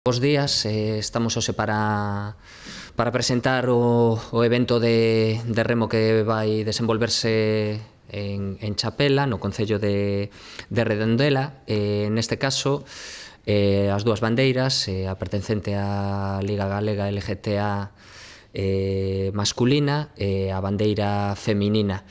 Bos días, estamos hoxe para presentar o evento de remo que vai desenvolverse en Chapela, no concello de Redondela. Neste caso, as dúas bandeiras, a pertencente á Liga Galega LGTA masculina e a bandeira feminina.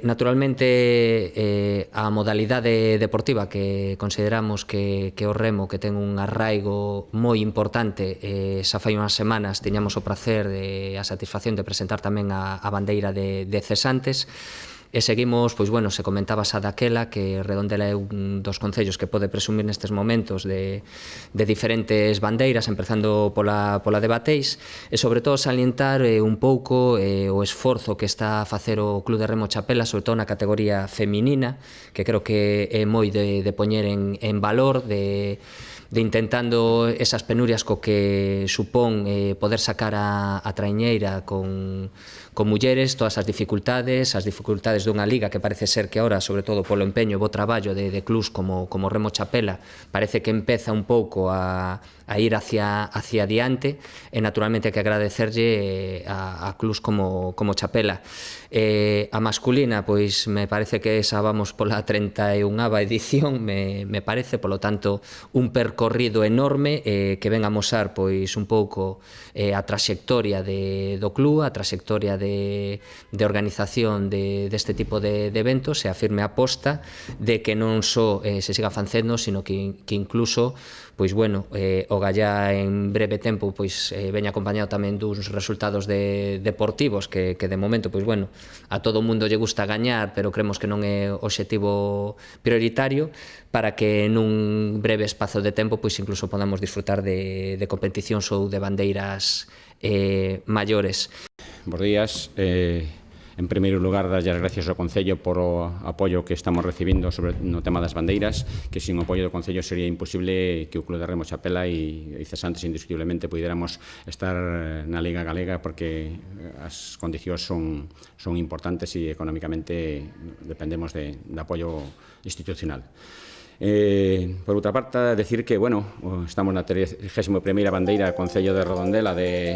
Naturalmente, a modalidade deportiva que consideramos que o remo, que ten un arraigo moi importante, xa fai unhas semanas tiñamos o prazer e a satisfacción de presentar tamén a bandeira de cesantes. E seguimos, pois bueno, se comentabas a daquela que Redondela é un dos concellos que pode presumir nestes momentos de diferentes bandeiras, empezando pola de Bateis, e sobre todo salientar un pouco o esforzo que está a facer o Club de Remo Chapela, sobre todo na categoría feminina, que creo que é moi de poñer en valor, de intentando esas penurias co que supón poder sacar a traiñeira con mulleres, todas as dificultades dunha liga que parece ser que ahora, sobre todo polo empeño e bo traballo de clubs como Remo Chapela, parece que empeza un pouco a ir hacia adiante, e naturalmente hai que agradecerlle a clubs como Chapela. A masculina, pois me parece que esa vamos pola 31ª edición, me parece, polo tanto, un percorrido enorme que ven a mosar pois un pouco a traxectoria do club, a traxectoria de organización deste tipo de eventos, e a firme aposta de que non só se siga facendo, sino que incluso, pois bueno, o gallá en breve tempo pois veña acompañado tamén duns resultados deportivos que de momento, pois bueno, a todo o mundo lle gusta gañar, pero creemos que non é o obxectivo prioritario, para que nun breve espazo de tempo pois incluso podamos disfrutar de competicións ou de bandeiras maiores. Bos días. En primeiro lugar, darlle as gracias ao Concello por o apoio que estamos recibindo no tema das bandeiras, que sin o apoio do Concello sería imposible que o Club de Remo Chapela e Cesantes indiscutiblemente puidéramos estar na Liga Galega, porque as condicións son importantes e económicamente dependemos de apoio institucional. Por outra parte, decir que, bueno, estamos na 31ª bandeira Concello de Redondela de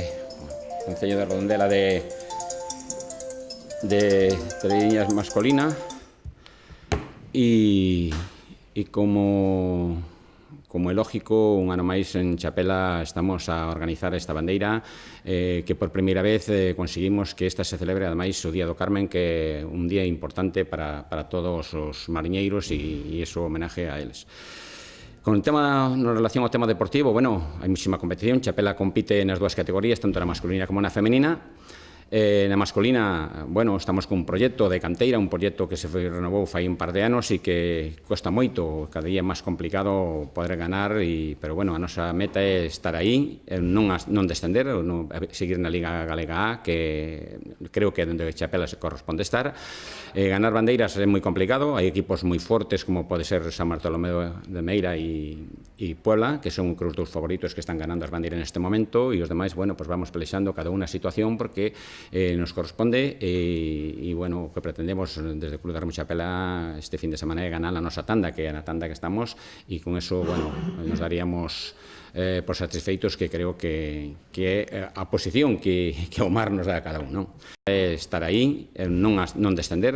Trediñas masculina, e como é lógico, un ano máis en Chapela estamos a organizar esta bandeira, que por primeira vez conseguimos que esta se celebre ademais o Día do Carmen, que é un día importante para todos os mariñeiros, e iso homenaje a eles. Con relación ao tema deportivo, bueno, hai muchísima competición. Chapela compite nas dúas categorías, tanto na masculina como na femenina. Na masculina, bueno, estamos con un proxecto de canteira, un proxecto que se renovou fai un par de anos e que costa moito, cada día é máis complicado poder ganar, pero bueno, a nosa meta é estar aí, non descender, seguir na Liga Galega A, que creo que é onde Chapela se corresponde estar. Ganar bandeiras é moi complicado, hai equipos moi fortes como pode ser San Bartolomé de Meira e Puebla, que son os dous favoritos que están ganando as bandeiras neste momento, e os demais, bueno, pues vamos pelexando cada unha situación porque nos corresponde, e bueno, o que pretendemos desde o Club de Remo Chapela este fin de semana é ganar a nosa tanda, que é a tanda que estamos, e con eso, bueno, nos daríamos por satisfeitos, que creo que é a posición que o mar nos dá a cada un, non? Estar aí, non descender,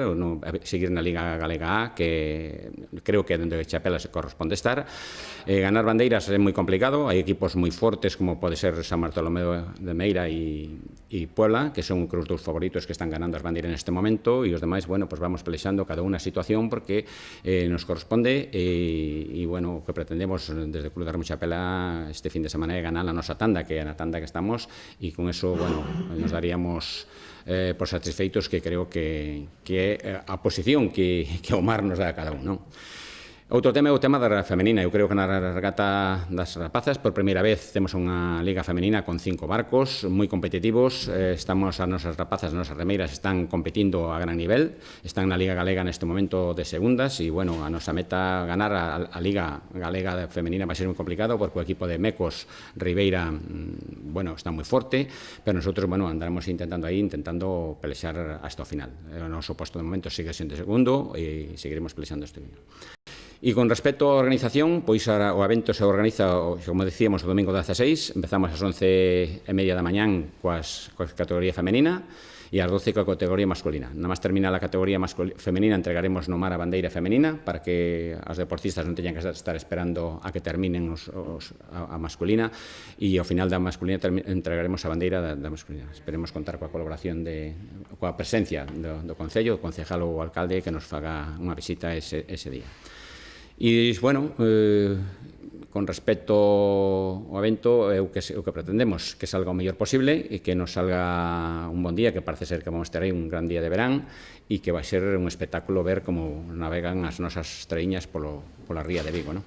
seguir na Liga Galega A, que creo que é onde Chapela se corresponde estar. Ganar bandeiras é moi complicado, hai equipos moi fortes como pode ser San Bartolomé de Meira e Puebla, que son os dous favoritos que están ganando as bandeiras neste momento, e os demais, bueno, pues vamos pelexando cada unha situación porque nos corresponde, e bueno, o que pretendemos desde o Club de Remo Chapela este fin de semana é ganar a nosa tanda, que é a tanda que estamos, e con eso, bueno, nos daríamos por satisfeitos, que creo que é a posición que o mar nos dá a cada un, non? Outro tema é o tema da femenina. Eu creo que na regata das rapazas por primeira vez temos unha liga femenina con 5 barcos moi competitivos. As nosas rapazas, as nosas remeiras están competindo a gran nivel, están na Liga Galega neste momento de segundas, e bueno, a nosa meta ganar a Liga Galega femenina vai ser moi complicado, porque o equipo de Mecos Ribeira, bueno, está moi forte, pero nosotros, bueno, andaremos intentando pelexar hasta o final. O noso posto de momento sigue sendo segundo e seguiremos pelexando este final. E con respecto á organización, pois o evento se organiza, como decíamos, o domingo 16, empezamos ás 11:30 da mañán coa categoría femenina e ás 12 coa categoría masculina. Nada máis terminar a categoría femenina entregaremos no mar a bandeira femenina para que as deportistas non teñan que estar esperando a que terminen a masculina, e ao final da masculina entregaremos a bandeira da masculina. Esperemos contar coa colaboración coa presencia do Concello, do concejal ou alcalde que nos faga unha visita ese día. E, bueno, con respecto ao evento, é o que pretendemos, que salga o mellor posible e que nos salga un bon día, que parece ser que vamos ter aí un gran día de verán e que vai ser un espectáculo ver como navegan as nosas traíñas pola ría de Vigo, non?